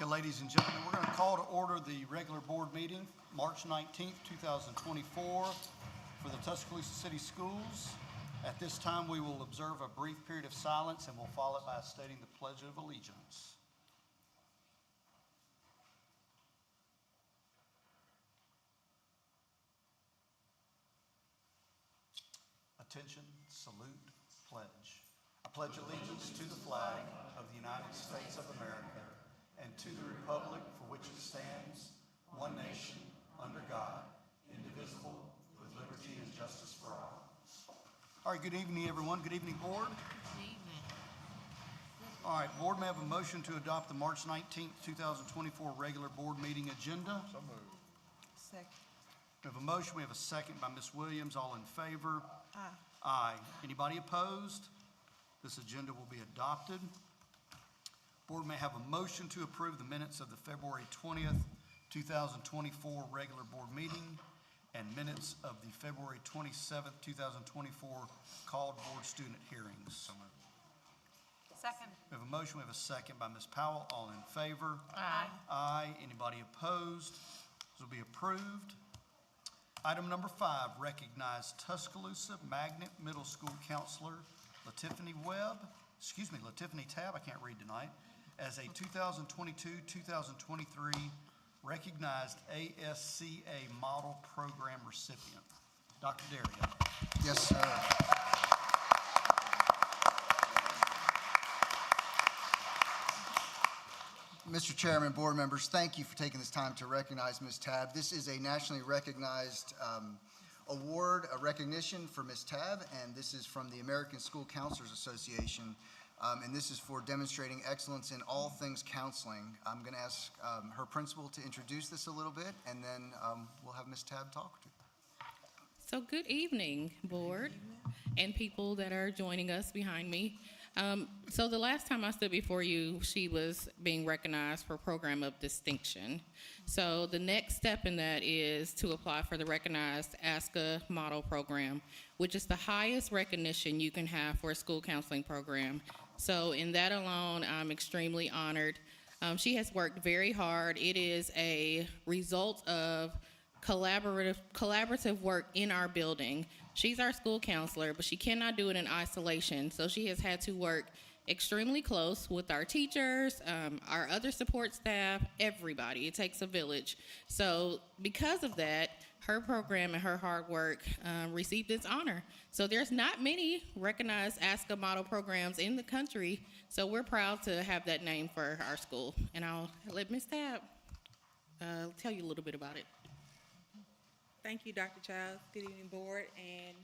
Okay, ladies and gentlemen, we're going to call to order the regular board meeting, March 19th, 2024, for the Tuscaloosa City Schools. At this time, we will observe a brief period of silence and we'll follow it by stating the Pledge of Allegiance. Attention, salute, pledge. I pledge allegiance to the flag of the United States of America and to the republic for which it stands, one nation, under God, indivisible, with liberty and justice for all. All right, good evening, everyone. Good evening, board. Good evening. All right, board, may I have a motion to adopt the March 19th, 2024 regular board meeting agenda? So moved. Second. We have a motion. We have a second by Ms. Williams. All in favor? Aye. Aye. Anybody opposed? This agenda will be adopted. Board may have a motion to approve the minutes of the February 20th, 2024 regular board meeting and minutes of the February 27th, 2024 called board student hearings. So moved. Second. We have a motion. We have a second by Ms. Powell. All in favor? Aye. Aye. Anybody opposed? This will be approved. Item number 5, recognize Tuscaloosa Magnet Middle School Counselor Latifany Tab, I can't read tonight, as a 2022-2023 recognized ASCA Model Program recipient. Dr. Daria. Yes, sir. Mr. Chairman, board members, thank you for taking this time to recognize Ms. Tab. This is a nationally recognized award, a recognition for Ms. Tab, and this is from the American School Counselors Association, and this is for demonstrating excellence in all things counseling. I'm going to ask her principal to introduce this a little bit, and then we'll have Ms. Tab talk to you. So good evening, board, and people that are joining us behind me. So the last time I stood before you, she was being recognized for Program of Distinction. So the next step in that is to apply for the recognized ASCA Model Program, which is the highest recognition you can have for a school counseling program. So in that alone, I'm extremely honored. She has worked very hard. It is a result of collaborative work in our building. She's our school counselor, but she cannot do it in isolation. So she has had to work extremely close with our teachers, our other support staff, everybody. It takes a village. So because of that, her program and her hard work received this honor. So there's not many recognized ASCA model programs in the country. So we're proud to have that name for our school. And I'll let Ms. Tab tell you a little bit about it. Thank you, Dr. Childs. Good evening, board and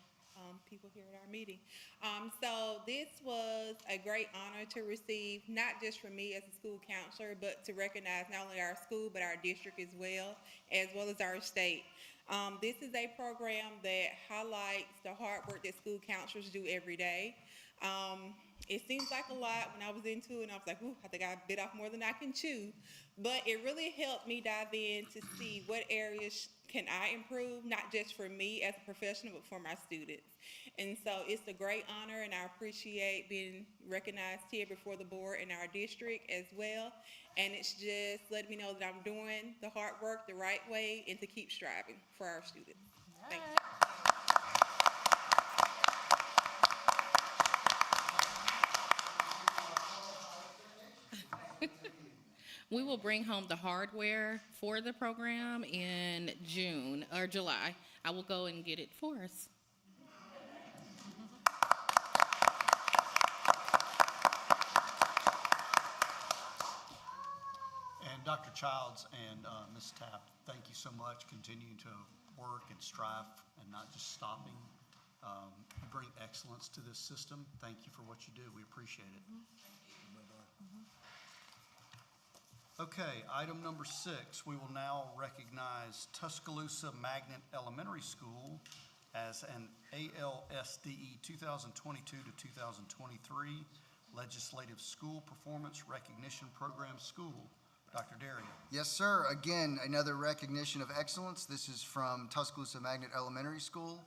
people here at our meeting. So this was a great honor to receive, not just for me as a school counselor, but to recognize not only our school, but our district as well as our state. This is a program that highlights the hard work that school counselors do every day. It seems like a lot when I was into it, and I was like, ooh, I think I bit off more than I can chew. But it really helped me dive in to see what areas can I improve, not just for me as a professional, but for my students. And so it's a great honor, and I appreciate being recognized here before the board in our district as well. And it's just letting me know that I'm doing the hard work the right way and to keep striving for our students. Thank you. We will bring home the hardware for the program in June or July. I will go and get it for us. And Dr. Childs and Ms. Tapp, thank you so much. Continuing to work and strive and not just stopping. You bring excellence to this system. Thank you for what you do. We appreciate it. Okay, item number 6, we will now recognize Tuscaloosa Magnet Elementary School as an ALSDE 2022 to 2023 Legislative School Performance Recognition Program School. Dr. Daria. Yes, sir. Again, another recognition of excellence. This is from Tuscaloosa Magnet Elementary School.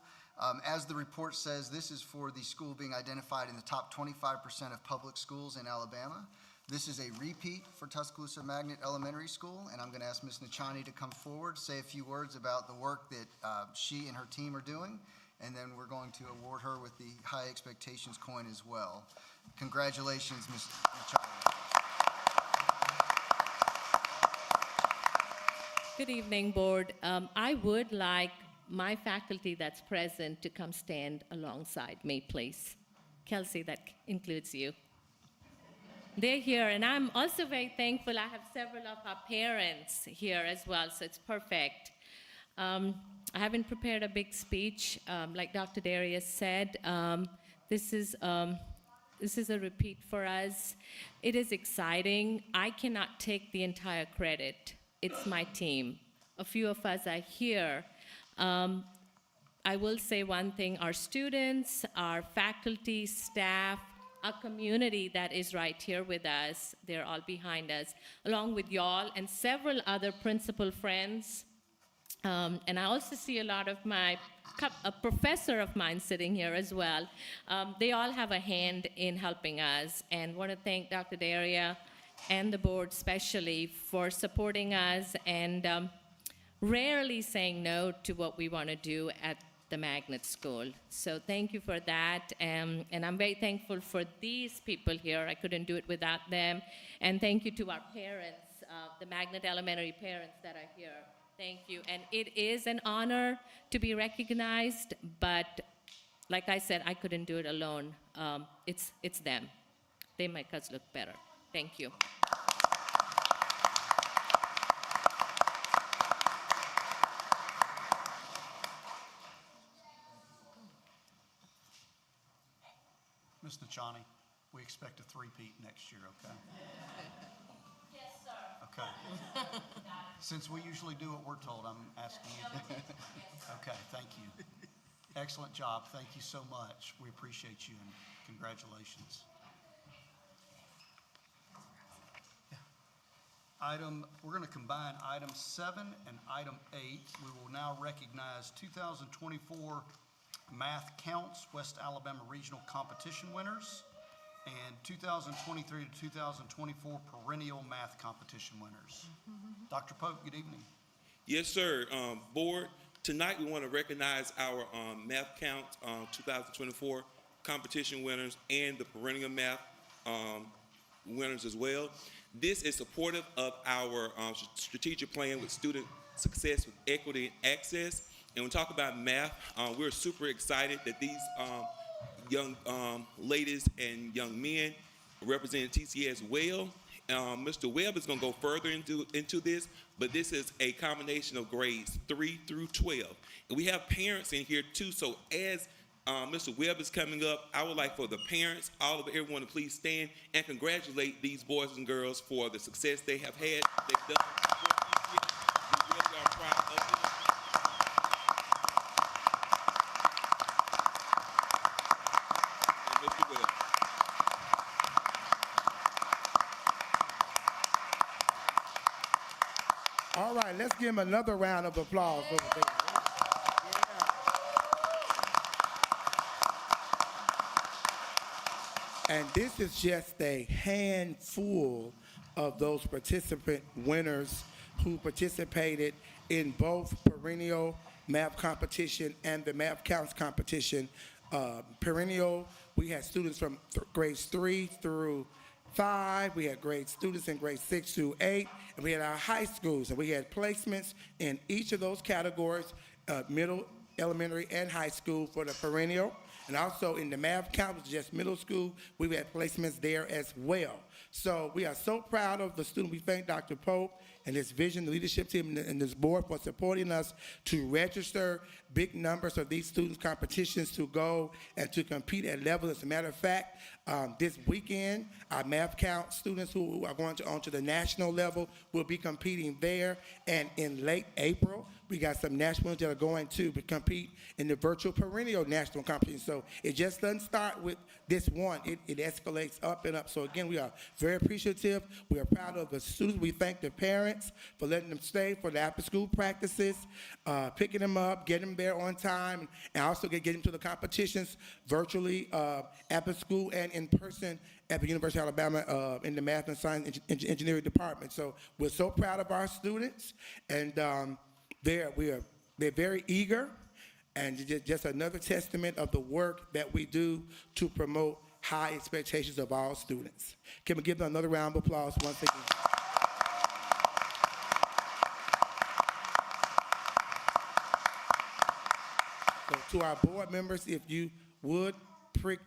As the report says, this is for the school being identified in the top 25% of public schools in Alabama. This is a repeat for Tuscaloosa Magnet Elementary School, and I'm going to ask Ms. Nachani to come forward, say a few words about the work that she and her team are doing, and then we're going to award her with the High Expectations coin as well. Congratulations, Ms. Nachani. Good evening, Board. I would like my faculty that's present to come stand alongside me, please. Kelsey, that includes you. They're here, and I'm also very thankful. I have several of our parents here as well, so it's perfect. I haven't prepared a big speech. Like Dr. Darius said, this is a repeat for us. It is exciting. I cannot take the entire credit. It's my team. A few of us are here. I will say one thing, our students, our faculty, staff, our community that is right here with us, they're all behind us, along with y'all and several other principal friends. And I also see a lot of a professor of mine sitting here as well. They all have a hand in helping us, and want to thank Dr. Daria and the board especially for supporting us and rarely saying no to what we want to do at the Magnet School. So thank you for that, and I'm very thankful for these people here. I couldn't do it without them. And thank you to our parents, the Magnet Elementary parents that are here. Thank you. And it is an honor to be recognized, but like I said, I couldn't do it alone. It's them. They make us look better. Thank you. Ms. Nachani, we expect a three-peat next year, okay? Yes, sir. Okay. Since we usually do what we're told, I'm asking you. Okay, thank you. Excellent job. Thank you so much. We appreciate you, and congratulations. We're going to combine item 7 and item 8. We will now recognize 2024 Math Counts West Alabama Regional Competition winners and 2023 to 2024 Perennial Math Competition winners. Dr. Pope, good evening. Yes, sir. Board, tonight we want to recognize our Math Count 2024 competition winners and the Perennial Math winners as well. This is supportive of our strategic plan with student success with equity and access. And when we talk about math, we're super excited that these young ladies and young men representing TCA as well. Mr. Webb is going to go further into this, but this is a combination of grades 3 through 12. And we have parents in here too, so as Mr. Webb is coming up, I would like for the parents, everyone to please stand and congratulate these boys and girls for the success they have had. They've done. We really are proud of them. And Mr. Webb. All right, let's give him another round of applause over there. And this is just a handful of those participant winners who participated in both perennial math competition and the math counts competition. Perennial, we had students from grades 3 through 5. We had students in grades 6 through 8, and we had our high schools, and we had placements in each of those categories, middle, elementary, and high school for the perennial. And also in the math count, which is just middle school, we had placements there as well. So we are so proud of the student. We thank Dr. Pope and his vision, the leadership team, and this board for supporting us to register big numbers of these students' competitions to go and to compete at level. As a matter of fact, this weekend, our math count students who are going onto the national level will be competing there. And in late April, we got some nationals that are going to compete in the virtual perennial national competition. So it just doesn't start with this one. It escalates up and up. So again, we are very appreciative. We are proud of the students. We thank the parents for letting them stay for the after-school practices, picking them up, getting them there on time, and also get them to the competitions virtually at the school and in person at the University of Alabama in the Math and Science Engineering Department. So we're so proud of our students, and they're very eager, and just another testament of the work that we do to promote high expectations of all students. Can we give them another round of applause once again? So to our board members, if you would pick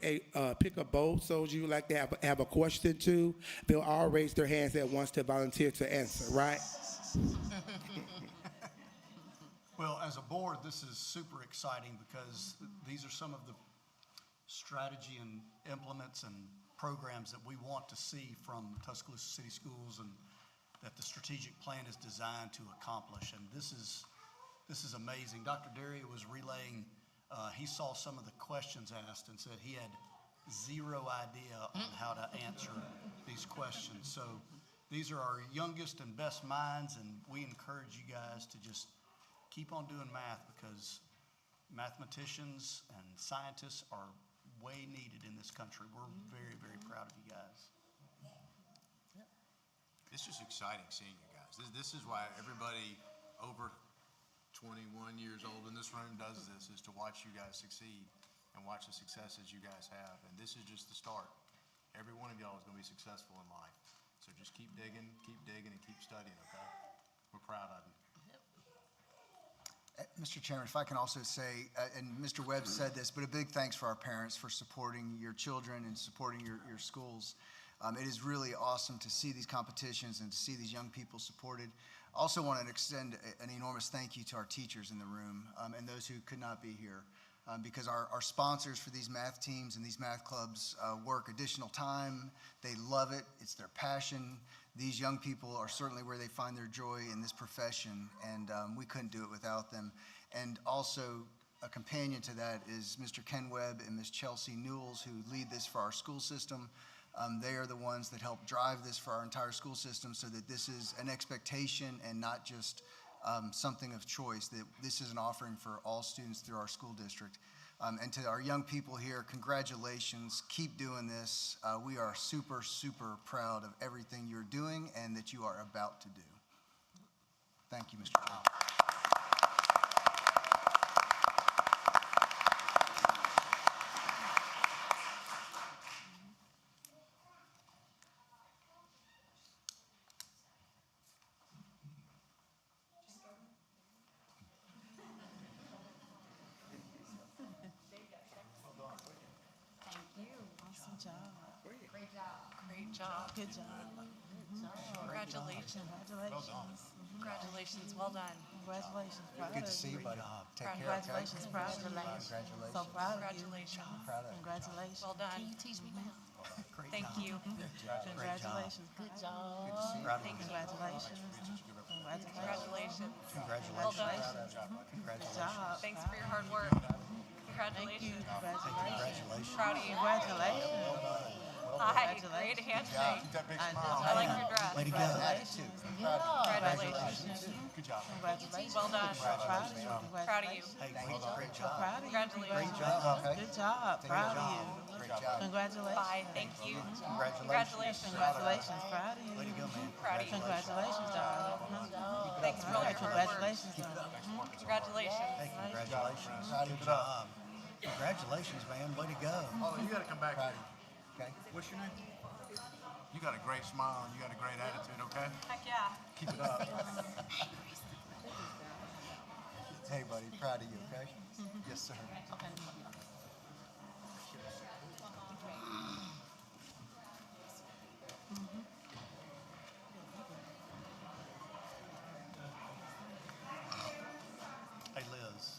a bold soldier you'd like to have a question to, they'll all raise their hands at once to volunteer to answer, right? Well, as a board, this is super exciting because these are some of the strategy and implements and programs that we want to see from Tuscaloosa City Schools and that the strategic plan is designed to accomplish. And this is amazing. Dr. Daria was relaying, he saw some of the questions asked and said he had zero idea on how to answer these questions. So these are our youngest and best minds, and we encourage you guys to just keep on doing math because mathematicians and scientists are way needed in this country. We're very, very proud of you guys. It's just exciting seeing you guys. This is why everybody over 21 years old in this room does this, is to watch you guys succeed and watch the successes you guys have. And this is just the start. Every one of y'all is going to be successful in life. So just keep digging, and keep studying, okay? We're proud of you. Mr. Chairman, if I can also say, and Mr. Webb said this, but a big thanks for our parents for supporting your children and supporting your schools. It is really awesome to see these competitions and to see these young people supported. Also want to extend an enormous thank you to our teachers in the room and those who could not be here because our sponsors for these math teams and these math clubs work additional time. They love it. It's their passion. These young people are certainly where they find their joy in this profession, and we couldn't do it without them. And also, a companion to that is Mr. Ken Webb and Ms. Chelsea Newells, who lead this for our school system. They are the ones that help drive this for our entire school system so that this is an expectation and not just something of choice, that this is an offering for all students through our school district. And to our young people here, congratulations. Keep doing this. We are super, super proud of everything you're doing and that you are about to do. Thank you, Mr. Chairman. Great job. Good job. Congratulations. Congratulations. Congratulations. Well done. Congratulations. Proud Good of to see you, buddy. Take Proud. care, okay? Congratulations. Proud of you. Congratulations. So proud of you. Congratulations. Proud of you. Congratulations. Well done. teach me math? Great Thank job. you. Congratulations. Good job. Proud of you. Congratulations. Congratulations. Congratulations. Well done. Good Congratulations. job. Thanks for your hard work. Thank you. Congratulations. Congratulations. Proud of you. Congratulations. Hi. Great handshake. I like your dress. Way to go. Congratulations. Congratulations. Good job. Congratulations. Well done. Proud of you. Proud of you. Hey, great job. Proud of you. Congratulations. Great job. Okay. Good job. Proud of you. Great job. Congratulations. Bye. Thank you. Congratulations. Congratulations. Proud of you. Way to go, man. Proud of you. Congratulations, darling. Thanks for all your hard work. Congratulations, darling. Congratulations. Hey, congratulations. Good job. Congratulations, man. Way to go. Oh, you got to come back. Okay. What's your name? You got a great smile and you got a great attitude, okay? Heck yeah. Keep it up. Hey, buddy, proud of you, okay? Yes, sir. Hey, Liz.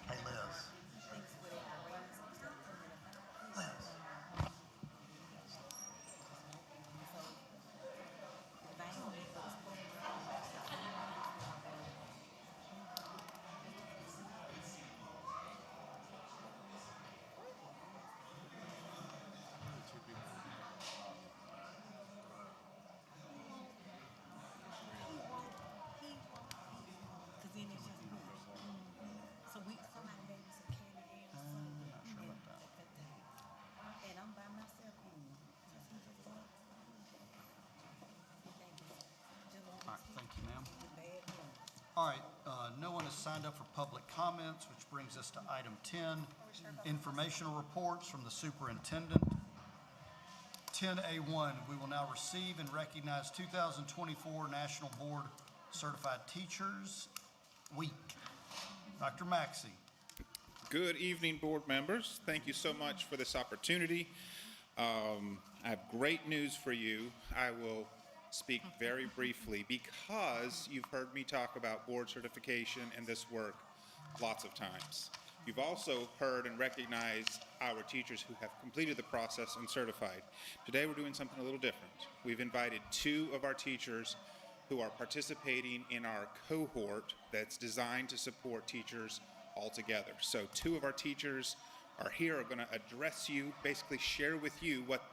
Hey, Liz. Liz. All right, no one has signed up for public comments, which brings us to item 10, informational reports from the superintendent. 10A1, we will now receive and recognize 2024 National Board Certified Teachers Week. Dr. Maxey. Good evening, board members. Thank you so much for this opportunity. I have great news for you. I will speak very briefly because you've heard me talk about board certification and this work lots of times. You've also heard and recognized our teachers who have completed the process and certified. Today we're doing something a little different. We've invited 2 of our teachers who are participating in our cohort that's designed to support teachers all together. So 2 of our teachers are here, are going to address you, basically share with you what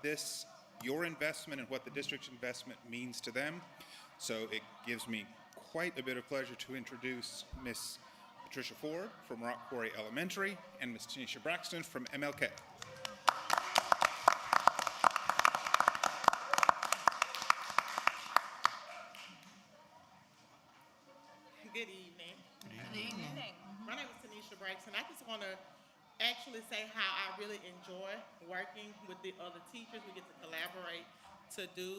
your investment and what the district's investment means to them. So it gives me quite a bit of pleasure to introduce Miss Patricia Ford from Rock Quarry Elementary and Miss Tanisha Braxton from MLK. Good evening. Good evening. My name is Tanisha Braxton. I just want to actually say how I really enjoy working with the other teachers. We get to collaborate to do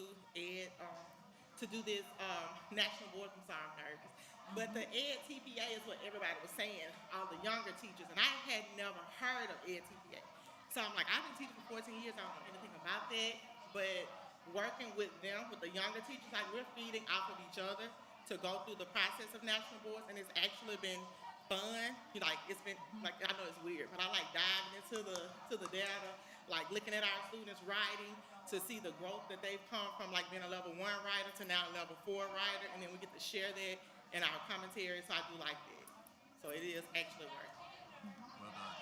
this national board. I'm sorry, I'm nervous. But the Ed TPA is what everybody was saying, all the younger teachers, and I had never heard of Ed TPA. So I'm like, I've been teaching for 14 years. I don't know anything about that. But working with them, with the younger teachers, like we're feeding off of each other to go through the process of national boards, and it's actually been fun. Like it's been like, I know it's weird, but I like diving into the data, like looking at our students writing to see the growth that they've come from, like being a level 1 writer to now a level 4 writer, and then we get to share that in our commentary. So I do like that. So it is actually working. Well done.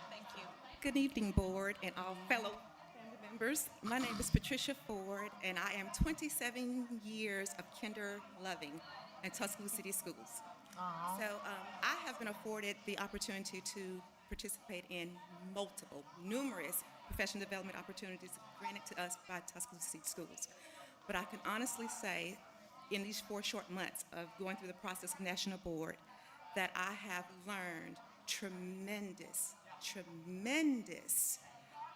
Thank you. Good evening, board and all fellow family members. My name is Patricia Ford, and I am 27 years of kinder loving in Tuscaloosa City Schools. So I have been afforded the opportunity to participate in numerous professional development opportunities granted to us by Tuscaloosa City Schools. But I can honestly say, in these 4 short months of going through the process of National Board, that I have learned tremendous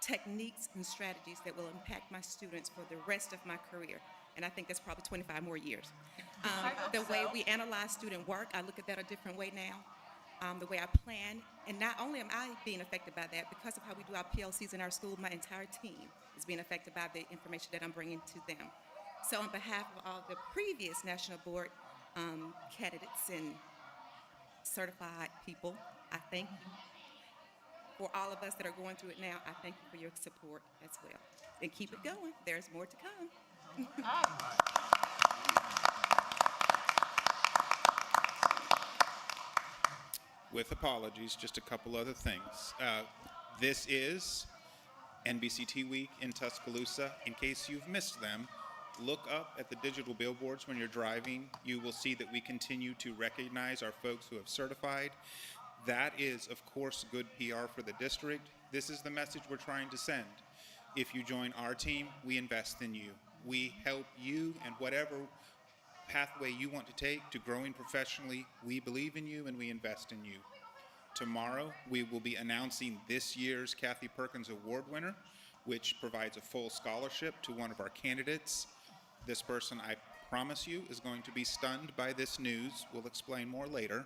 techniques and strategies that will impact my students for the rest of my career. And I think that's probably 25 more years. The way we analyze student work, I look at that a different way now. The way I plan, and not only am I being affected by that, because of how we do our PLCs in our school, my entire team is being affected by the information that I'm bringing to them. So on behalf of all the previous National Board candidates and certified people, I thank you. For all of us that are going through it now, I thank you for your support as well. And keep it going. There's more to come. With apologies, just a couple other things. This is NBCT Week in Tuscaloosa. In case you've missed them, look up at the digital billboards when you're driving. You will see that we continue to recognize our folks who have certified. That is, of course, good PR for the district. This is the message we're trying to send. If you join our team, we invest in you. We help you and whatever pathway you want to take to growing professionally. We believe in you and we invest in you. Tomorrow, we will be announcing this year's Kathy Perkins Award winner, which provides a full scholarship to one of our candidates. This person, I promise you, is going to be stunned by this news. We'll explain more later.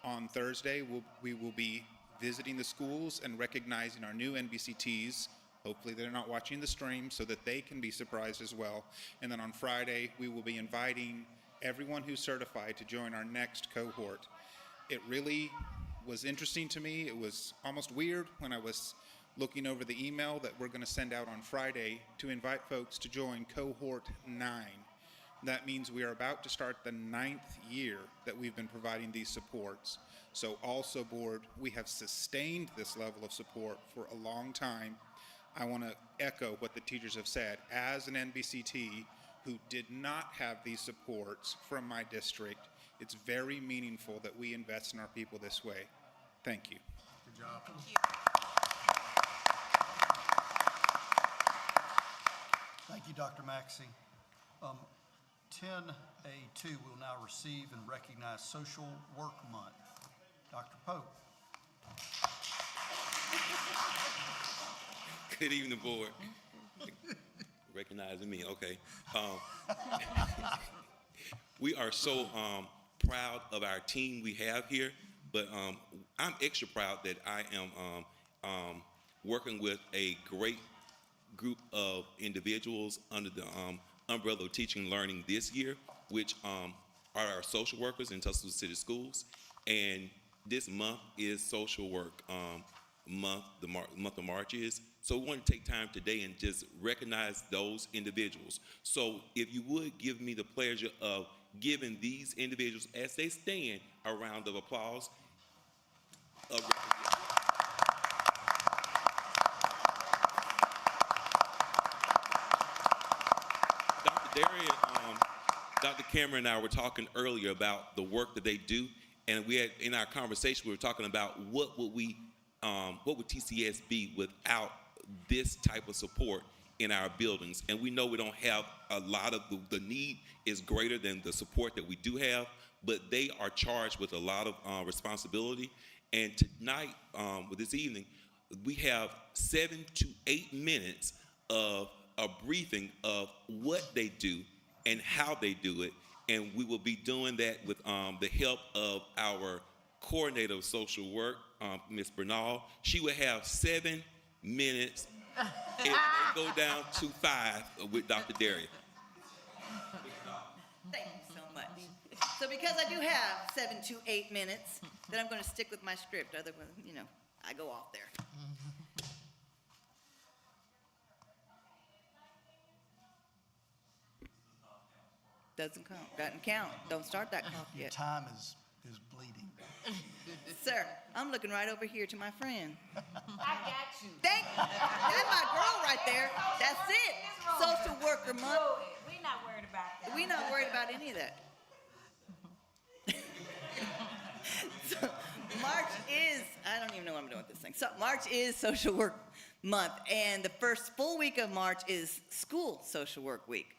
On Thursday, we will be visiting the schools and recognizing our new NBCTs. Hopefully they're not watching the stream so that they can be surprised as well. And then on Friday, we will be inviting everyone who's certified to join our next cohort. It really was interesting to me. It was almost weird when I was looking over the email that we're going to send out on Friday to invite folks to join cohort 9. That means we are about to start the 9th year that we've been providing these supports. So also, board, we have sustained this level of support for a long time. I want to echo what the teachers have said. As an NBCT who did not have these supports from my district, it's very meaningful that we invest in our people this way. Thank you. Good job. Thank you. Thank you, Dr. Maxey. 10A2, we'll now receive and recognize Social Work Month. Dr. Pope. Good evening, board. Recognizing me, okay. We are so proud of our team we have here, but I'm extra proud that I am working with a great group of individuals under the umbrella of teaching and learning this year, which are our social workers in Tuscaloosa City Schools. And this month is social work month, month of March is. So we want to take time today and just recognize those individuals. So if you would give me the pleasure of giving these individuals, as they stand, a round of applause. Of recognition. Dr. Daria, Dr. Cameron and I were talking earlier about the work that they do, and we had in our conversation we were talking about what would TCS be without this type of support in our buildings. And we know we don't have a lot of the need is greater than the support that we do have, but they are charged with a lot of responsibility. And tonight, with this evening, we have 7 to 8 minutes of a briefing of what they do and how they do it. And we will be doing that with the help of our coordinator of social work, Ms. Bernal. She will have 7 minutes if they go down to 5 with Dr. Daria. Thank you so much. So because I do have 7 to 8 minutes, then I'm going to stick with my script. Otherwise, I go off there. Doesn't count. Doesn't count. Don't start that clock Your yet. time is bleeding. Sir, I'm looking right over here to my friend. I got you. That's my girl right there. That's it. Social worker month. We're not worried about that. We're not worried about any of that. So March is, I don't even know what I'm doing with this thing. So March is Social Work Month, and the first full week of March is School Social Work Week.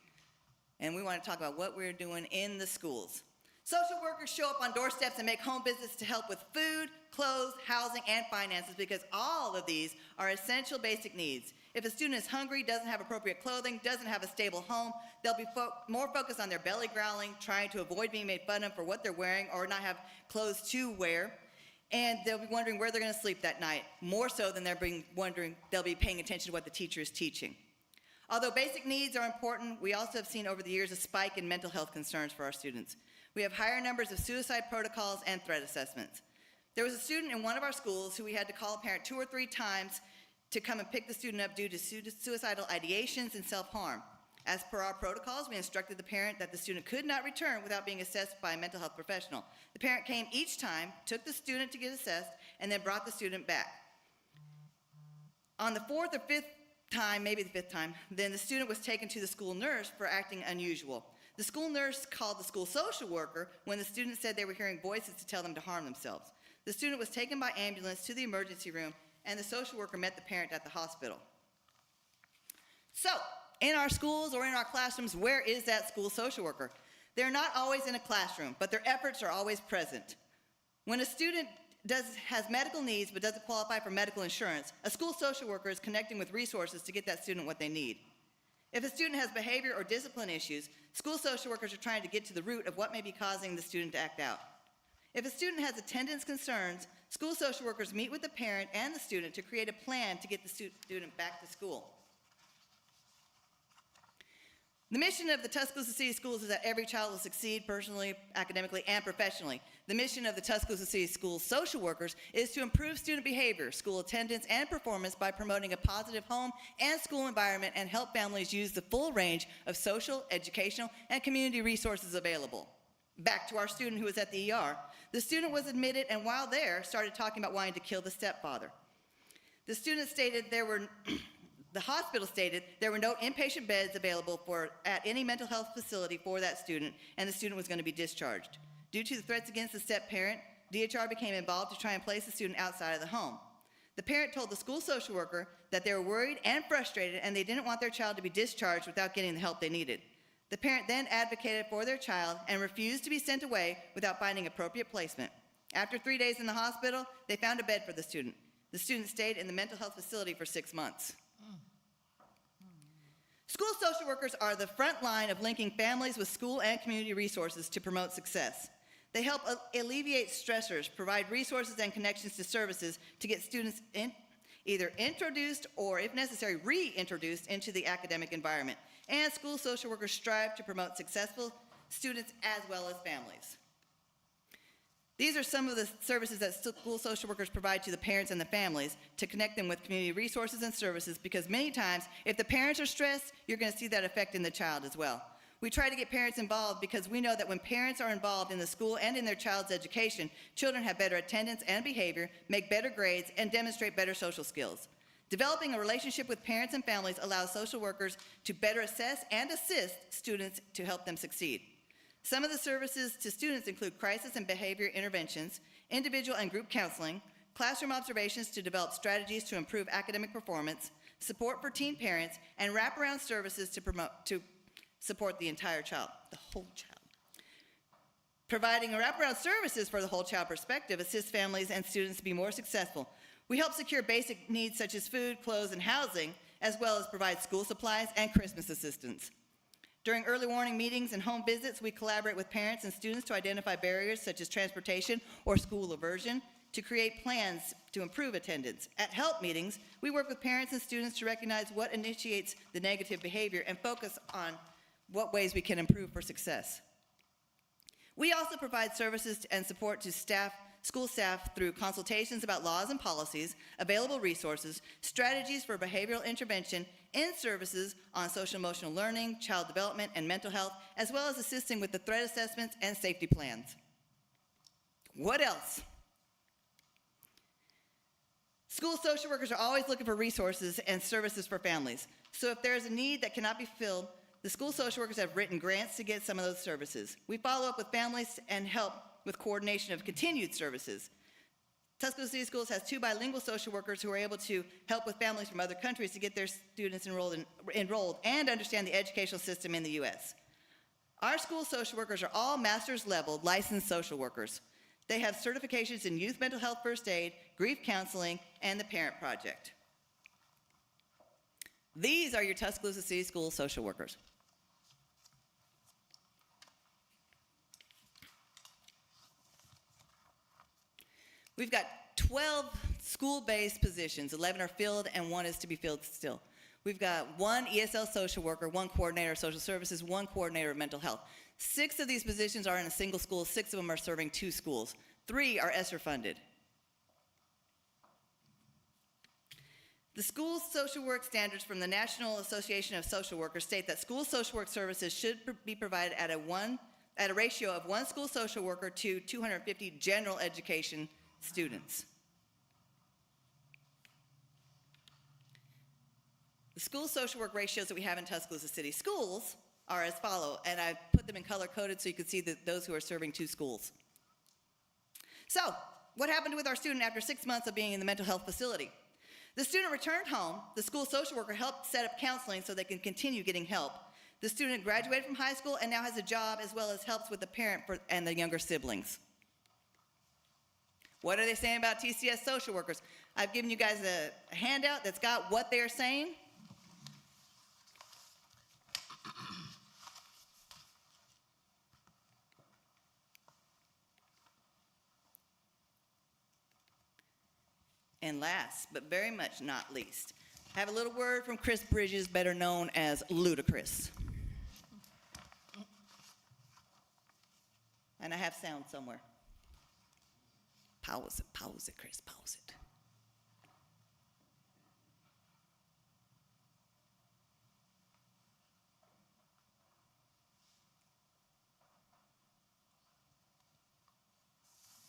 And we want to talk about what we're doing in the schools. Social workers show up on doorsteps and make home visits to help with food, clothes, housing, and finances because all of these are essential basic needs. If a student is hungry, doesn't have appropriate clothing, doesn't have a stable home, they'll be more focused on their belly growling, trying to avoid being made fun of for what they're wearing or not have clothes to wear. And they'll be wondering where they're going to sleep that night, more so than they'll be paying attention to what the teacher is teaching. Although basic needs are important, we also have seen over the years a spike in mental health concerns for our students. We have higher numbers of suicide protocols and threat assessments. There was a student in one of our schools who we had to call a parent 2 or 3 times to come and pick the student up due to suicidal ideations and self-harm. As per our protocols, we instructed the parent that the student could not return without being assessed by a mental health professional. The parent came each time, took the student to get assessed, and then brought the student back. On the 4th or 5th time, maybe the 5th time, then the student was taken to the school nurse for acting unusual. The school nurse called the school social worker when the student said they were hearing voices to tell them to harm themselves. The student was taken by ambulance to the emergency room, and the social worker met the parent at the hospital. So, in our schools or in our classrooms, where is that school social worker? They're not always in a classroom, but their efforts are always present. When a student has medical needs but doesn't qualify for medical insurance, a school social worker is connecting with resources to get that student what they need. If a student has behavior or discipline issues, school social workers are trying to get to the root of what may be causing the student to act out. If a student has attendance concerns, school social workers meet with the parent and the student to create a plan to get the student back to school. The mission of the Tuscaloosa City Schools is that every child will succeed personally, academically, and professionally. The mission of the Tuscaloosa City Schools social workers is to improve student behavior, school attendance, and performance by promoting a positive home and school environment and help families use the full range of social, educational, and community resources available. Back to our student who was at the ER. The student was admitted and while there started talking about wanting to kill the stepfather. The student stated the hospital stated there were no inpatient beds available at any mental health facility for that student, and the student was going to be discharged. Due to the threats against the step-parent, DHR became involved to try and place the student outside of the home. The parent told the school social worker that they were worried and frustrated, and they didn't want their child to be discharged without getting the help they needed. The parent then advocated for their child and refused to be sent away without finding appropriate placement. After 3 days in the hospital, they found a bed for the student. The student stayed in the mental health facility for 6 months. School social workers are the front line of linking families with school and community resources to promote success. They help alleviate stressors, provide resources and connections to services to get students either introduced or, if necessary, reintroduced into the academic environment. And school social workers strive to promote successful students as well as families. These are some of the services that school social workers provide to the parents and the families to connect them with community resources and services, because many times, if the parents are stressed, you're going to see that effect in the child as well. We try to get parents involved because we know that when parents are involved in the school and in their child's education, children have better attendance and behavior, make better grades, and demonstrate better social skills. Developing a relationship with parents and families allows social workers to better assess and assist students to help them succeed. Some of the services to students include crisis and behavior interventions, individual and group counseling, classroom observations to develop strategies to improve academic performance, support for teen parents, and wraparound services to support the entire child, the whole child. Providing wraparound services for the whole child perspective assists families and students to be more successful. We help secure basic needs such as food, clothes, and housing, as well as provide school supplies and Christmas assistance. During early warning meetings and home visits, we collaborate with parents and students to identify barriers such as transportation or school aversion, to create plans to improve attendance. At help meetings, we work with parents and students to recognize what initiates the negative behavior and focus on what ways we can improve for success. We also provide services and support to school staff through consultations about laws and policies, available resources, strategies for behavioral intervention, and services on social emotional learning, child development, and mental health, as well as assisting with the threat assessments and safety plans. What else? School social workers are always looking for resources and services for families. So if there is a need that cannot be filled, the school social workers have written grants to get some of those services. We follow up with families and help with coordination of continued services. Tuscaloosa City Schools has 2 bilingual social workers who are able to help with families from other countries to get their students enrolled and understand the educational system in the U.S. Our school social workers are all master's level licensed social workers. They have certifications in youth mental health first aid, grief counseling, and the Parent Project. These are your Tuscaloosa City Schools social workers. We've got 12 school-based positions. 11 are filled and 1 is to be filled still. We've got 1 ESL social worker, 1 coordinator of social services, 1 coordinator of mental health. 6 of these positions are in a single school. 6 of them are serving 2 schools. 3 are ESSER funded. The school social work standards from the National Association of Social Workers state that school social work services should be provided at a ratio of 1 school social worker to 250 general education students. The school social work ratios that we have in Tuscaloosa City Schools are as follow, and I put them in color-coded so you can see those who are serving 2 schools. So, what happened with our student after 6 months of being in the mental health facility? The student returned home. The school social worker helped set up counseling so they can continue getting help. The student graduated from high school and now has a job, as well as helps with the parent and the younger siblings. What are they saying about TCS social workers? I've given you guys a handout that's got what they're saying. And last, but very much not least, I have a little word from Chris Bridges, better known as Ludacris. And I have sound somewhere. Pause it, Chris, pause it.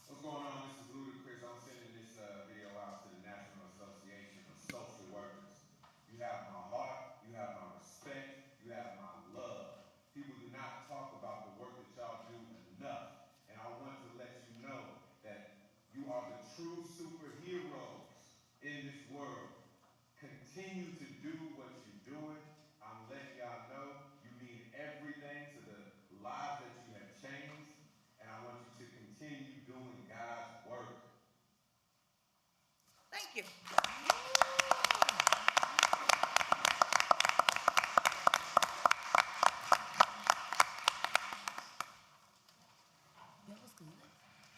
What's going on? This is Ludacris. I'm sending this video out to the National Association of Social Workers. You have my heart, you have my respect, you have my love. People do not talk about the work that y'all do enough. And I want to let you know that you are the true superheroes in this world. Continue to do what you're doing. I'm letting y'all know you mean everything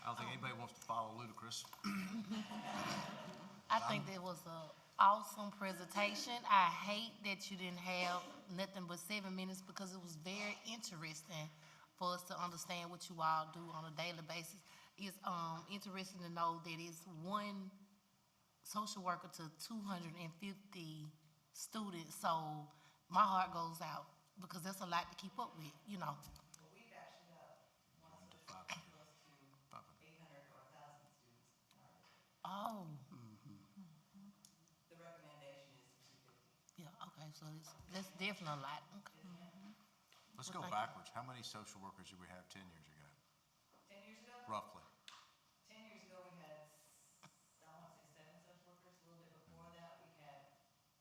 don't think anybody wants to follow Ludacris. I think that was an awesome presentation. I hate that you didn't have nothing but 7 minutes because it was very interesting for us to understand what you all do on a daily basis. It's interesting to know that it's one social worker to 250 students. So my heart goes out because that's a lot to keep up with, you know. Well, we've actually got one social worker close to 800 or 1,000 students in our district. Oh, The recommendation is 250. yeah, okay, so that's definitely a lot. Okay. Let's go backwards. How many social workers did we have 10 years ago? 10 years ago? Roughly. 10 years ago, we had, I want to say 7 social workers. A little bit before that, we had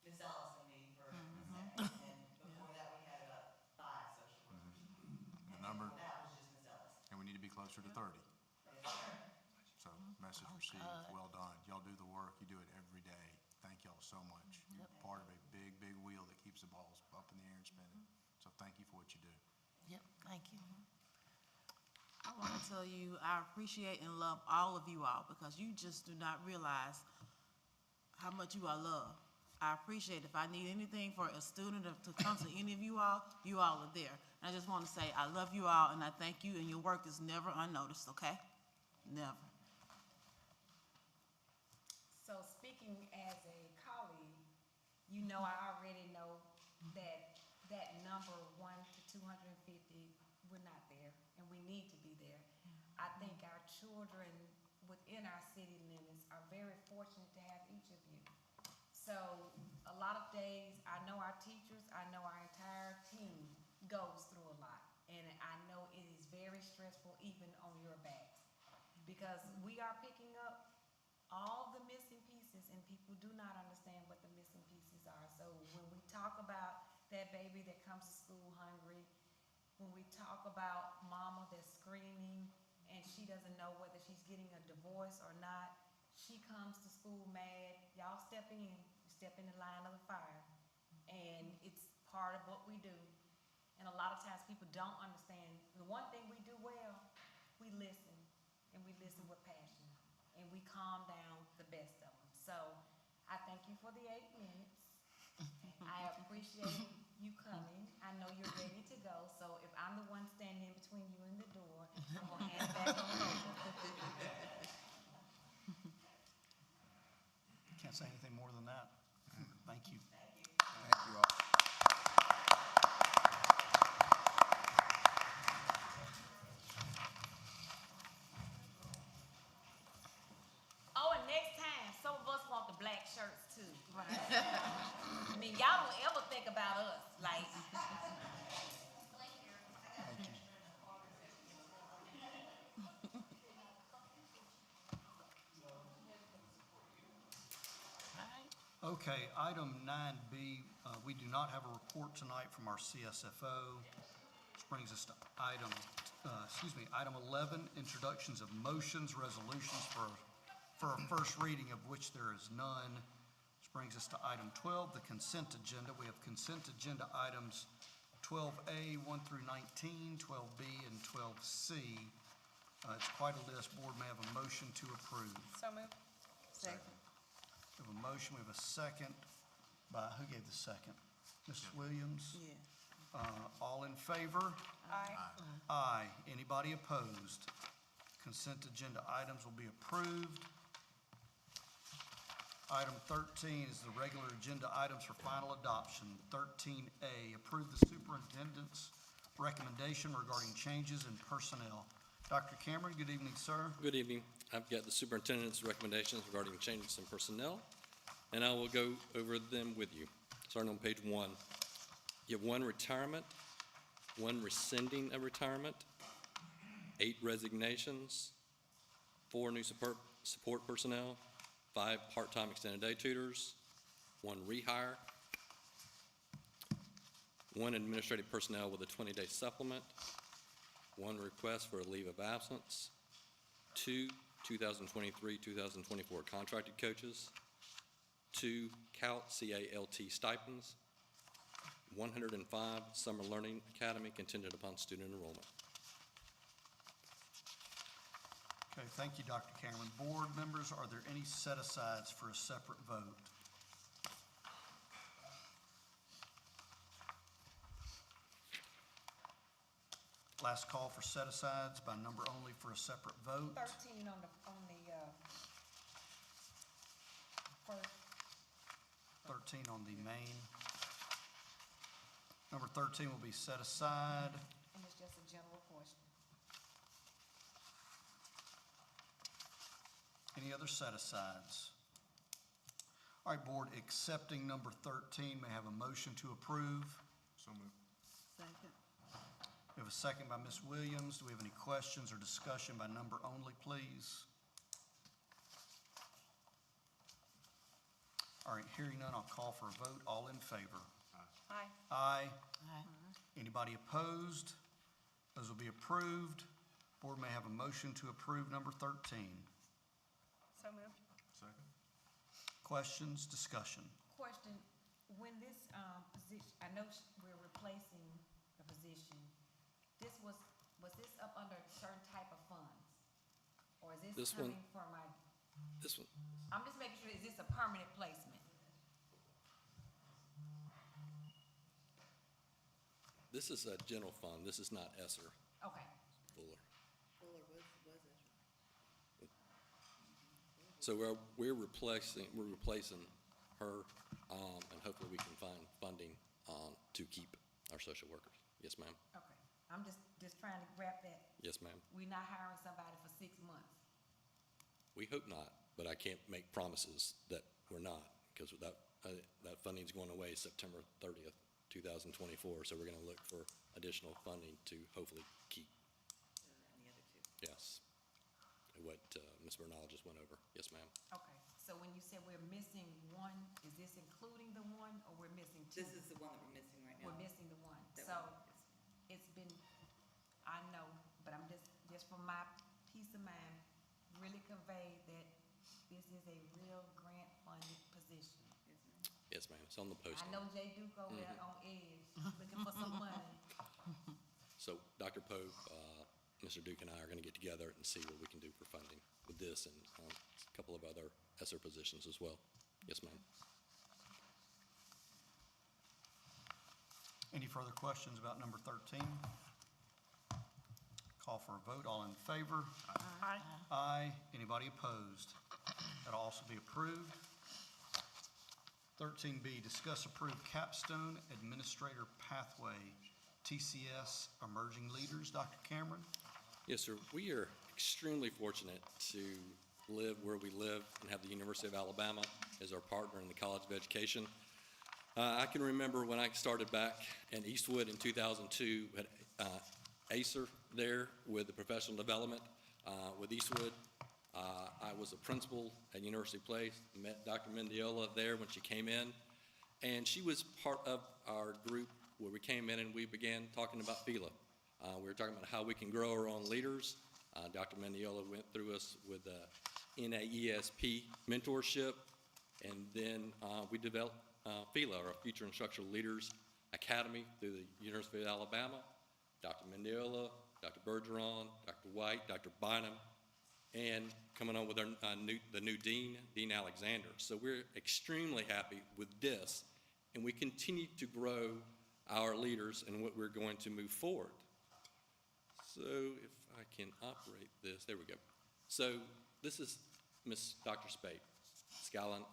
Miss Ellis and me for a second. And before that, we had about 5 social workers. The number, Before that was just Miss Ellis. and we need to be closer to 30. So, message received, well done. Y'all do the work, you do it every day. Thank y'all so much. You're part of a big, big wheel that keeps the balls up in the air and spinning. So thank you for what you do. Yep, thank you. I want to tell you, I appreciate and love all of you all because you just do not realize how much you all love. I appreciate if I need anything for a student to come to any of you all are there. And I just want to say I love you all and I thank you, and your work is never unnoticed, okay? Never. So speaking as a colleague, you know I already know that number 1 to 250, we're not there, and we need to be there. I think our children within our city limits are very fortunate to have each of you. So a lot of days, I know our teachers, I know our entire team goes through a lot, and I know it is very stressful even on your backs, because we are picking up all the missing pieces, and people do not understand what the missing pieces are. So when we talk about that baby that comes to school hungry, when we talk about mama that's screaming and she doesn't know whether she's getting a divorce or not, she comes to school mad, y'all step in the line of the fire, and it's part of what we do. And a lot of times people don't understand. The one thing we do well, we listen, and we listen with passion, and we calm down the best of them. So I thank you for the 8 minutes. I appreciate you coming. I know you're ready to go, so if I'm the one standing in between you and the door, I'm gonna hand it back on over. Can't say anything more than that. Thank you. Thank you all. Oh, and next time, some of us want the black shirts too. Right. I mean, y'all don't ever think about us, like. Okay, item 9B, we do not have a report tonight from our CSFO. Which brings us to item 11, introductions of motions, resolutions for a first reading of which there is none. Which brings us to item 12, the consent agenda. We have consent agenda items 12A, 1 through 19, 12B, and 12C. It's quite a list. Board may have a motion to approve. So moved. Second. We have a motion, we have a second by, who gave the second? Mrs. Williams? Yeah. All in favor? Aye. Aye. Anybody opposed? Consent agenda items will be approved. Item 13 is the regular agenda items for final adoption. 13A, approve the superintendent's recommendation regarding changes in personnel. Dr. Cameron, good evening, sir. Good evening. I've got the superintendent's recommendations regarding changes in personnel, and I will go over them with you. Starting on page 1. You have 1 retirement, 1 rescinding of retirement, 8 resignations, 4 new support personnel, 5 part-time extended day tutors, 1 rehire, 1 administrative personnel with a 20-day supplement, 1 request for a leave of absence, 2 2023-2024 contracted coaches, 2 CALT stipends, 105 Summer Learning Academy contingent upon student enrollment. Okay, thank you, Dr. Cameron. Board members, are there any set-asides for a separate vote? Last call for set-asides by number only for a separate vote. 13 on the first. 13 on the main. Number 13 will be set aside. And it's just a general question. Any other set-asides? All right, board, accepting number 13, may I have a motion to approve? So moved. Second. We have a second by Ms. Williams. Do we have any questions or discussion by number only, please? All right, hearing none, I'll call for a vote. All in favor? Aye. Aye. Aye. Anybody opposed? Those will be approved. Board may have a motion to approve number 13. So moved. Second. Questions, discussion? Question, when this position, I know we're replacing a position, was this up under a certain type of funds? Or is This this one- coming from my, This one, I'm just making sure, is this a permanent placement? this is a general fund. This is not Esser Okay. Fuller. So we're replacing her, and hopefully we can find funding to keep our social workers. Yes, ma'am. Okay. I'm just trying to wrap that. Yes, ma'am. We're not hiring somebody for 6 months. We hope not, but I can't make promises that we're not, because that funding's going away September 30th, 2024. So we're going to look for additional funding to hopefully keep. Yes. What Ms. Bernal just went over. Yes, ma'am. Okay. So when you said we're missing one, is this including the one, or we're missing two? This is the one that we're missing right now. We're missing the one. That So one, it's been, I know, but I'm just for my peace of mind, really convey that this is a real grant-funded position. Yes, ma'am. It's on the I posting. know Jay Duke over there on edge, looking for some money. So Dr. Pope, Mr. Duke and I are going to get together and see what we can do for funding with this and a couple of other ESSER positions as well. Yes, ma'am. Any further questions about number 13? Call for a vote. All in favor? Aye. Aye. Anybody opposed? That'll also be approved. 13B, discuss approved capstone administrator pathway, TCS Emerging Leaders. Dr. Cameron? Yes, sir. We are extremely fortunate to live where we live and have the University of Alabama as our partner in the College of Education. I can remember when I started back in Eastwood in 2002, had ACER there with the professional development with Eastwood. I was a principal at University Place, met Dr. Mendiola there when she came in, and she was part of our group where we came in and we began talking about FELA. We were talking about how we can grow our own leaders. Dr. Mendiola went through us with NAESP mentorship, and then we developed FELA, our Future Instructional Leaders Academy, through the University of Alabama. Dr. Mendiola, Dr. Bergeron, Dr. White, Dr. Bynum, and coming on with the new dean, Dean Alexander. So we're extremely happy with this, and we continue to grow our leaders and what we're going to move forward. So if I can operate this, there we go. So this is Miss Dr. Spade, Scallon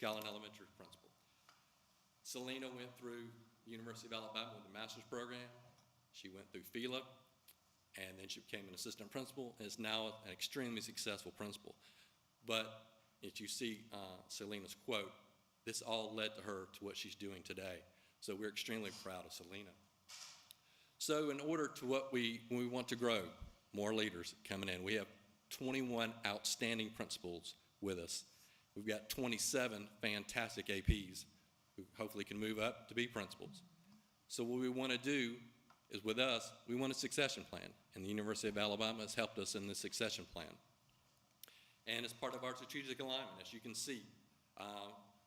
Elementary Principal. Selena went through the University of Alabama with a master's program. She went through FELA, and then she became an assistant principal, and is now an extremely successful principal. But if you see Selena's quote, this all led to her to what she's doing today. So we're extremely proud of Selena. So in order to what we want to grow, more leaders coming in. We have 21 outstanding principals with us. We've got 27 fantastic APs who hopefully can move up to be principals. So what we want to do is, with us, we want a succession plan, and the University of Alabama has helped us in this succession plan. And as part of our strategic alignment, as you can see,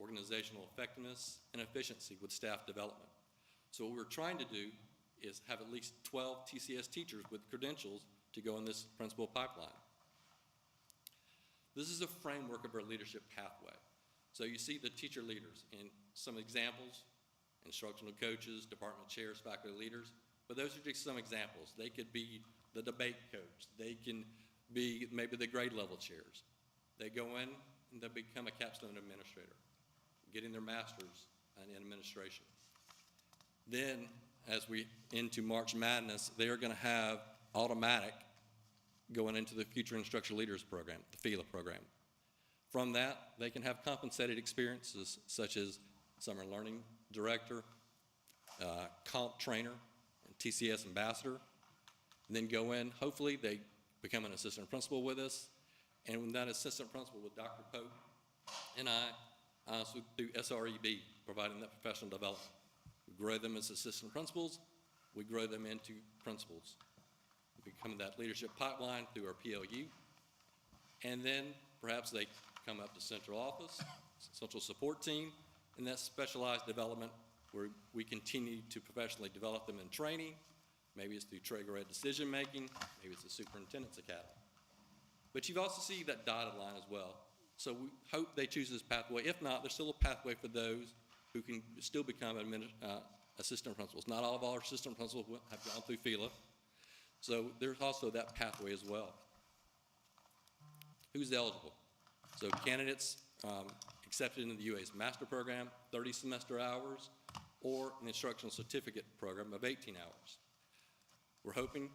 organizational effectiveness and efficiency with staff development. So what we're trying to do is have at least 12 TCS teachers with credentials to go in this principal pipeline. This is a framework of our leadership pathway. So you see the teacher leaders in some examples, instructional coaches, department chairs, faculty leaders, but those are just some examples. They could be the debate coach. They can be maybe the grade level chairs. They go in and they become a capstone administrator, getting their master's in administration. Then, as we into March Madness, they are going to have automatic going into the Future Instructional Leaders Program, the FELA program. From that, they can have compensated experiences such as summer learning director, comp trainer, and TCS ambassador. And then go in, hopefully they become an assistant principal with us. And when that assistant principal with Dr. Pope and I also do SREB, providing that professional development. We grow them as assistant principals. We grow them into principals. We become that leadership pipeline through our PLU. And then perhaps they come up to central office, central support team, and that specialized development where we continue to professionally develop them in training. Maybe it's through Traeger-Ed decision-making. Maybe it's the Superintendent's Academy. But you also see that dotted line as well. So we hope they choose this pathway. If not, there's still a pathway for those who can still become assistant principals. Not all of our assistant principals have gone through FELA. So there's also that pathway as well. Who's eligible? So candidates accepted into the UA's master program, 30 semester hours, or an instructional certificate program of 18 hours. We're hoping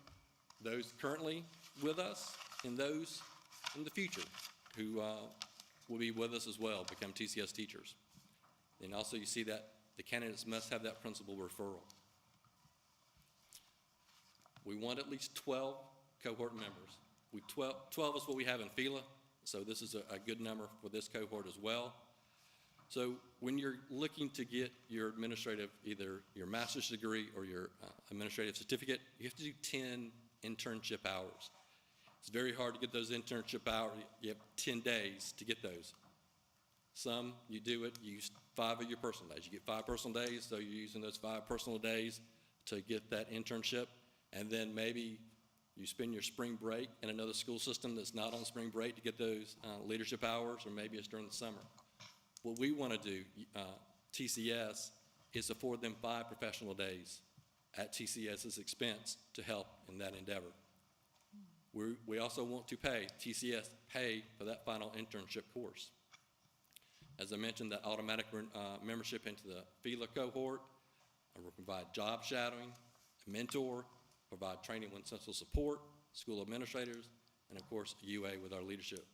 those currently with us and those in the future who will be with us as well, become TCS teachers. And also you see that the candidates must have that principal referral. We want at least 12 cohort members. 12 is what we have in FELA, so this is a good number for this cohort as well. So when you're looking to get your administrative, either your master's degree or your administrative certificate, you have to do 10 internship hours. It's very hard to get those internship hours. You have 10 days to get those. Some, you do it, you use 5 of your personal days. You get 5 personal days, so you're using those 5 personal days to get that internship. And then maybe you spend your spring break in another school system that's not on spring break to get those leadership hours, or maybe it's during the summer. What we want to do, TCS, is afford them 5 professional days at TCS's expense to help in that endeavor. We also want to pay, TCS pay for that final internship course. As I mentioned, that automatic membership into the FELA cohort, we'll provide job shadowing, a mentor, provide training with central support, school administrators, and of course, UA with our leadership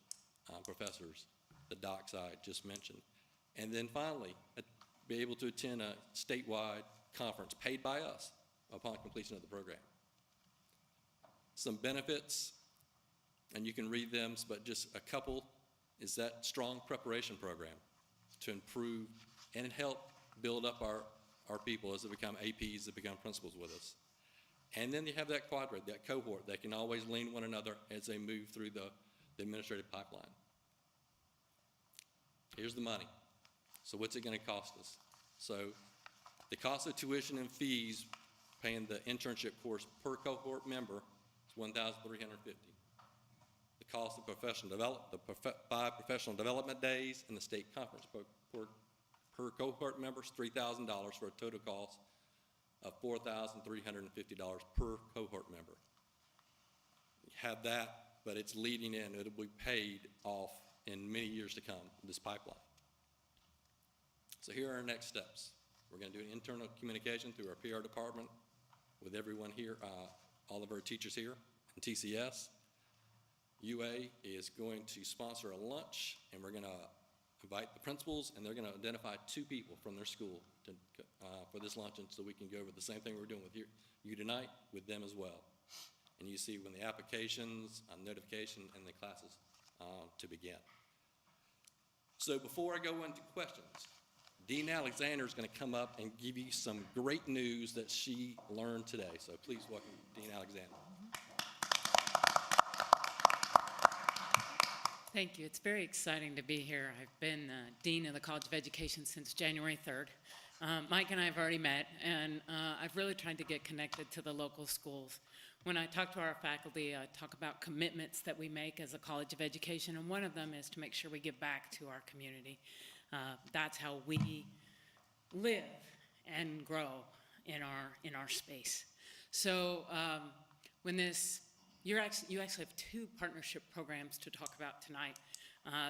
professors, the doc side just mentioned. And then finally, be able to attend a statewide conference paid by us upon completion of the program. Some benefits, and you can read them, but just a couple, is that strong preparation program to improve and help build up our people as they become APs, that become principals with us. And then you have that quadrant, that cohort, that can always lean one another as they move through the administrative pipeline. Here's the money. So what's it going to cost us? So the cost of tuition and fees paying the internship course per cohort member is $1,350. The cost of professional development, the 5 professional development days and the state conference per cohort member is $3,000 for a total cost of $4,350 per cohort member. You have that, but it's leading in. It'll be paid off in many years to come, this pipeline. So here are our next steps. We're going to do an internal communication through our PR department with everyone here, all of our teachers here in TCS. UA is going to sponsor a lunch, and we're going to invite the principals, and they're going to identify 2 people from their school to, for this luncheon, so we can go over the same thing we're doing with you tonight with them as well. And you see when the applications, notification, and the classes to begin. So before I go into questions, Dean Alexander is going to come up and give you some great news that she learned today. So please welcome Dean Alexander. Thank you. It's very exciting to be here. I've been Dean of the College of Education since January 3rd. Mike and I have already met, and I've really tried to get connected to the local schools. when I talk to our faculty, I talk about commitments that we make as a College of Education, and one of them is to make sure we give back to our community. That's how we live and grow in our space. So when this, you actually have two partnership programs to talk about tonight.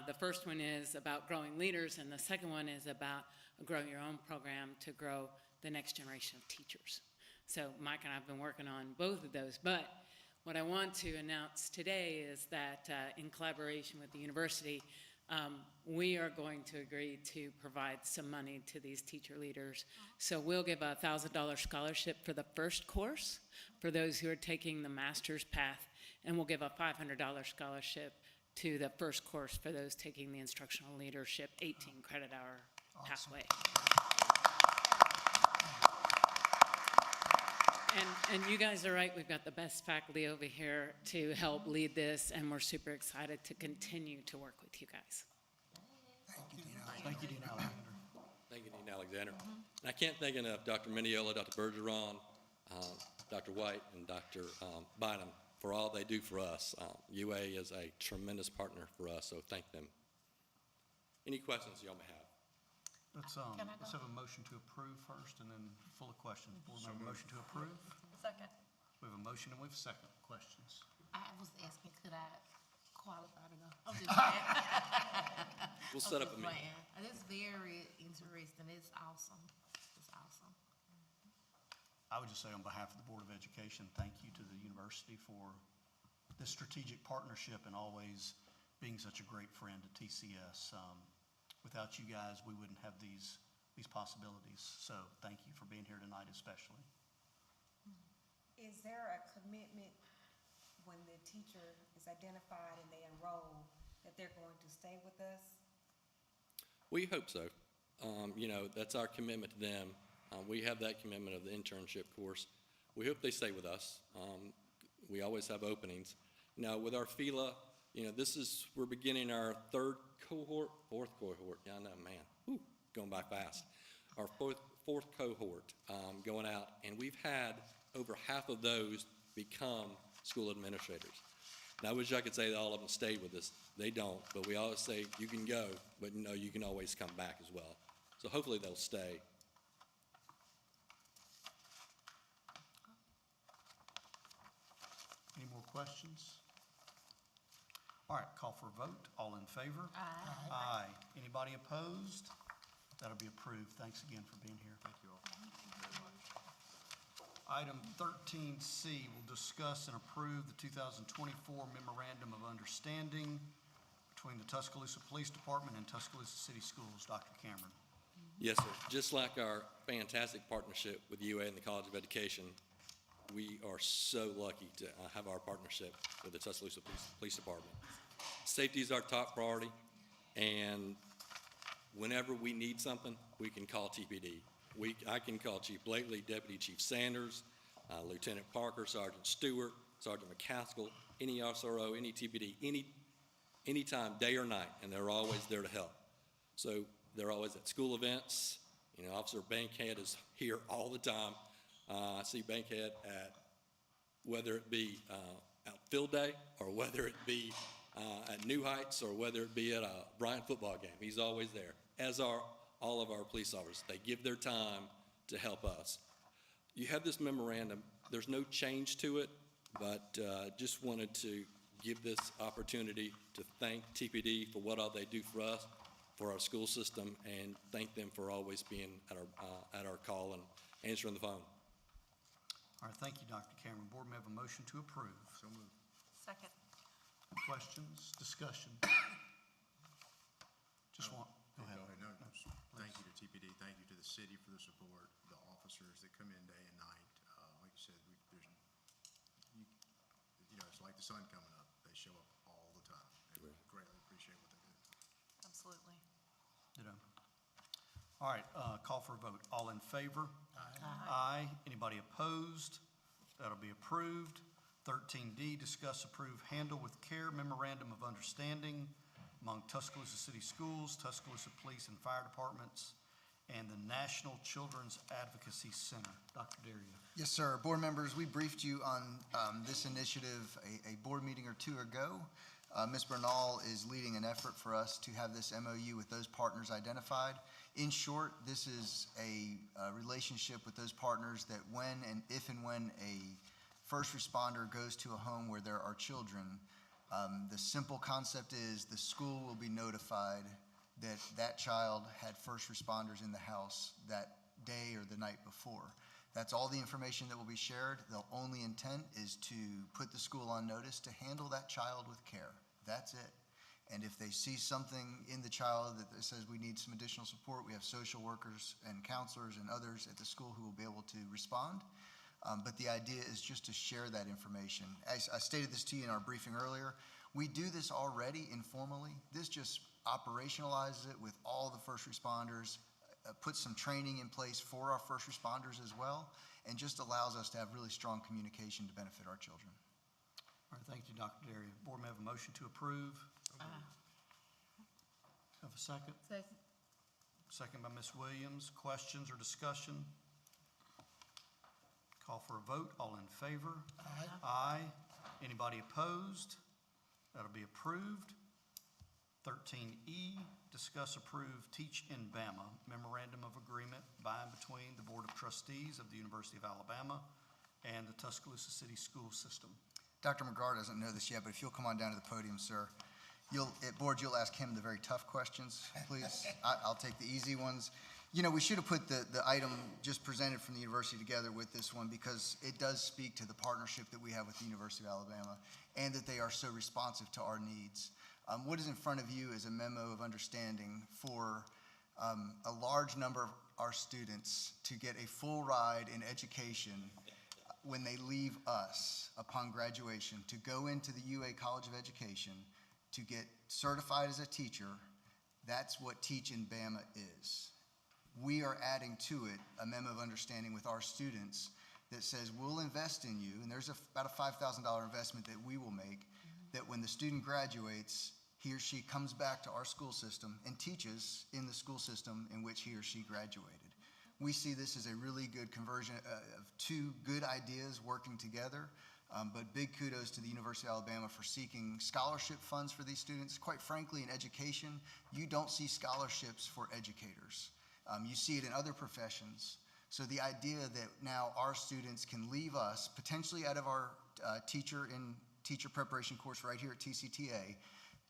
The first one is about growing leaders, and the second one is about a Grow Your Own program to grow the next generation of teachers. So Mike and I have been working on both of those, but what I want to announce today is that in collaboration with the university, we are going to agree to provide some money to these teacher leaders. So we'll give a $1,000 scholarship for the first course for those who are taking the master's path, and we'll give a $500 scholarship to the first course for those taking the instructional leadership 18 credit hour pathway. And you guys are right, we've got the best faculty over here to help lead this, and we're super excited to continue to work with you guys. Thank you, Dean Alexander. Thank you, Dean Alexander. And I can't thank enough Dr. Mineola, Dr. Bergeron, Dr. White, and Dr. Bynum for all they do for us. UA is a tremendous partner for us, so thank them. Any questions y'all may have? Let's have a motion to approve first, and then full of questions. Board member, motion to approve? Second. We have a motion and we have a second. Questions? I was asking, could I qualify to go? I'm just playing. We'll set up a meeting. It's very interesting. It's awesome. It's awesome. I would just say on behalf of the Board of Education, thank you to the university for this strategic partnership and always being such a great friend to TCS. Without you guys, we wouldn't have these possibilities. So thank you for being here tonight especially. Is there a commitment when the teacher is identified and they enroll that they're going to stay with us? We hope so. You know, that's our commitment to them. We have that commitment of the internship course. We hope they stay with us. We always have openings. Now, with our FILA, you know, we're beginning our fourth cohort. Yeah, I know, man, whew, going by fast. Our fourth cohort going out, and we've had over half of those become school administrators. Now, I wish I could say that all of them stayed with us. They don't, but we always say you can go, but no, you can always come back as well. So hopefully they'll stay. Any more questions? All right, call for a vote. All in favor? Aye. Aye. Anybody opposed? That'll be approved. Thanks again for being here. Thank you all. Item 13C, will discuss and approve the 2024 Memorandum of Understanding between the Tuscaloosa Police Department and Tuscaloosa City Schools. Dr. Cameron. Yes, sir. Just like our fantastic partnership with UA and the College of Education, we are so lucky to have our partnership with the Tuscaloosa Police Department. Safety is our top priority, and whenever we need something, we can call TPD. I can call Chief Blakely, Deputy Chief Sanders, Lieutenant Parker, Sergeant Stewart, Sergeant McCaskill, any SRO, any TPD, anytime, day or night, and they're always there to help. So they're always at school events. You know, Officer Bankhead is here all the time. I see Bankhead at whether it be at field day or whether it be at New Heights or whether it be at a Bryant football game. He's always there, as are all of our police officers. They give their time to help us. You have this memorandum. There's no change to it, but just wanted to give this opportunity to thank TPD for what all they do for us, for our school system, and thank them for always being at our call and answering the phone. All right, thank you, Dr. Cameron. Board, may I have a motion to approve? So moved. Second. Questions, discussion? Just want, go ahead. No, thank you to TPD, thank you to the city for the support, the officers that come in day and night. Like you said, it's like the sun coming up. They show up all the time, and we greatly appreciate what they do. Absolutely. Ditto. All right, call for a vote. All in favor? Aye. Anybody opposed? That'll be approved. 13D, discuss, approve, handle with care memorandum of understanding among Tuscaloosa City Schools, Tuscaloosa Police and Fire Departments, and the National Children's Advocacy Center. Dr. Daria. Yes, sir. Board members, we briefed you on this initiative a board meeting or two ago. Ms. Bernal is leading an effort for us to have this MOU with those partners identified. In short, this is a relationship with those partners that if and when a first responder goes to a home where there are children, the simple concept is the school will be notified that that child had first responders in the house that day or the night before. That's all the information that will be shared. The only intent is to put the school on notice to handle that child with care. That's it. And if they see something in the child that says we need some additional support, we have social workers and counselors and others at the school who will be able to respond. But the idea is just to share that information. As I stated this to you in our briefing earlier, we do this already informally. This just operationalizes it with all the first responders, puts some training in place for our first responders as well, and just allows us to have really strong communication to benefit our children. All right, thank you, Dr. Daria. Board, may I have a motion to approve? Have a second? Second. Second by Ms. Williams. Questions or discussion? Call for a vote. All in favor? Aye. Aye. Anybody opposed? That'll be approved. 13E, discuss approve Teach in Bama memorandum of agreement by and between the Board of Trustees of the University of Alabama and the Tuscaloosa City School System. Dr. McGraw doesn't know this yet, but if you'll come on down to the podium, sir. At board, you'll ask him the very tough questions, please. I'll take the easy ones. You know, we should have put the item just presented from the university together with this one because it does speak to the partnership that we have with the University of Alabama and that they are so responsive to our needs. What is in front of you is a memo of understanding for a large number of our students to get a full ride in education when they leave us upon graduation to go into the UA College of Education to get certified as a teacher. That's what Teach in Bama is. We are adding to it a memo of understanding with our students that says we'll invest in you, and there's about a $5,000 investment that we will make, that when the student graduates, he or she comes back to our school system and teaches in the school system in which he or she graduated. We see this as a really good conversion of two good ideas working together. But big kudos to the University of Alabama for seeking scholarship funds for these students. Quite frankly, in education, you don't see scholarships for educators. You see it in other professions. So the idea that now our students can leave us, potentially out of our teacher preparation course right here at TCTA,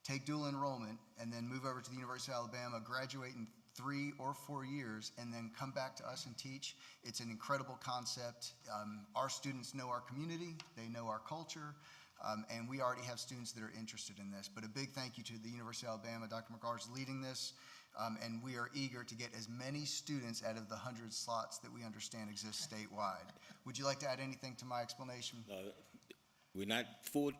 take dual enrollment, and then move over to the University of Alabama, graduate in 3 or 4 years, and then come back to us and teach. It's an incredible concept. Our students know our community, they know our culture, and we already have students that are interested in this. But a big thank you to the University of Alabama. Dr. McGraw is leading this, and we are eager to get as many students out of the 100 slots that we understand exist statewide. Would you like to add anything to my explanation? We're not full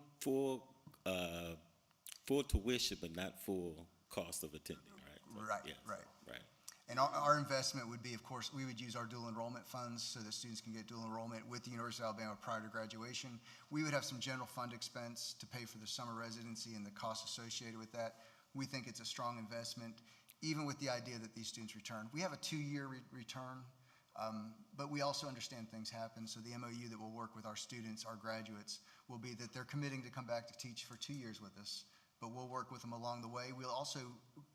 tuition, but not full cost of attending, right? Right, yes. right. Right. And our investment would be, of course, we would use our dual enrollment funds so that students can get dual enrollment with the University of Alabama prior to graduation. We would have some general fund expense to pay for the summer residency and the costs associated with that. We think it's a strong investment, even with the idea that these students return. We have a 2-year return, but we also understand things happen. So the MOU that will work with our students, our graduates, will be that they're committing to come back to teach for 2 years with us, but we'll work with them along the way. We'll also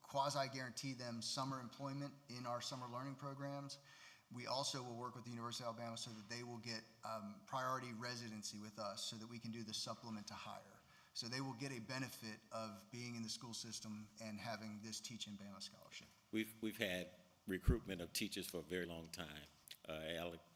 quasi-guarantee them summer employment in our summer learning programs. We also will work with the University of Alabama so that they will get priority residency with us so that we can do the supplement to hire. So they will get a benefit of being in the school system and having this Teach in Bama scholarship. We've had recruitment of teachers for a very long time.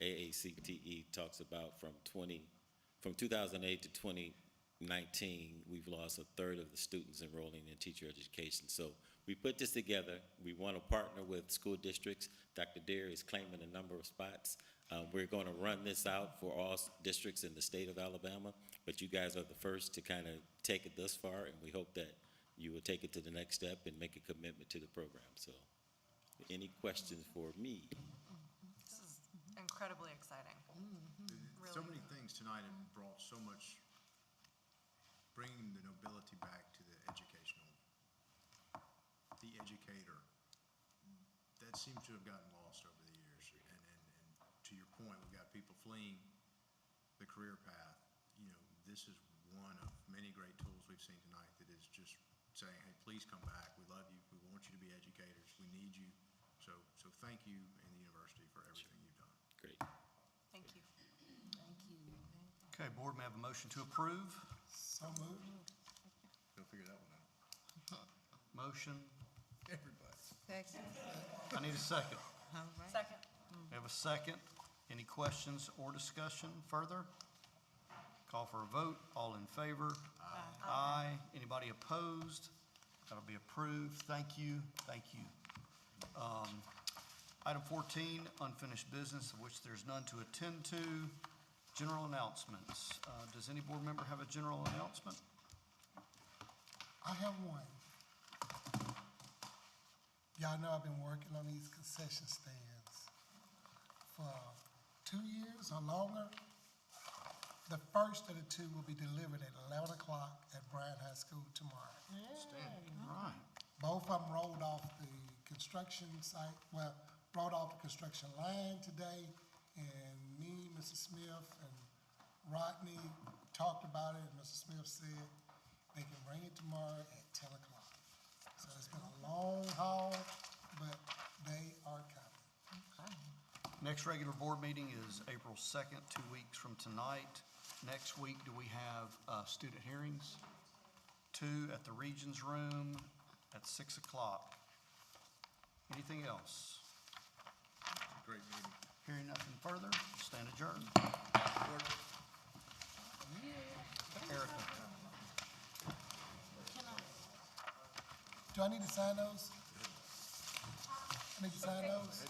AACTE talks about from 2008 to 2019, we've lost a third of the students enrolling in teacher education. So we put this together. We want to partner with school districts. Dr. Deere is claiming a number of spots. We're going to run this out for all districts in the state of Alabama, but you guys are the first to kind of take it thus far, and we hope that you will take it to the next step and make a commitment to the program. So any questions for me? This is incredibly exciting. So many things tonight have brought so much, bringing the nobility back to the educator. seems to have gotten lost over the years. And to your point, we've got people fleeing the career path. You know, this is one of many great tools we've seen tonight that is just saying, hey, please come back. We love you. We want you to be educators. We need you. So thank you and the university for everything you've done. Great. Thank you. Thank you. Okay, board, may I have a motion to approve? So moved. Go figure that one out. Motion. Everybody. Second. I need a second. All right. Second. We have a second. Any questions or discussion further? Call for a vote. All in favor? Aye. Anybody opposed? That'll be approved. Thank you. Thank you. Item 14, unfinished business of which there's none to attend to. General announcements. Does any board member have a general announcement? I have one. Y'all know I've been working on these concession stands for 2 years or longer. The first of the two will be delivered at 11 o'clock at Bryant High School tomorrow. Right. Both of them rolled off the construction site, well, rolled off the construction line today, and me, Mrs. Smith, and Rodney talked about it, and Mr. Smith said they can bring it tomorrow at 10 o'clock. So it's been a long haul, but they are coming. Next regular board meeting is April 2nd, 2 weeks from tonight. Next week, do we have student hearings? 2 at the Regions Room at 6 o'clock. Anything else? Great meeting. Hearing nothing further, stand adjourned. Erica. Do I need to sign those? I need to sign those?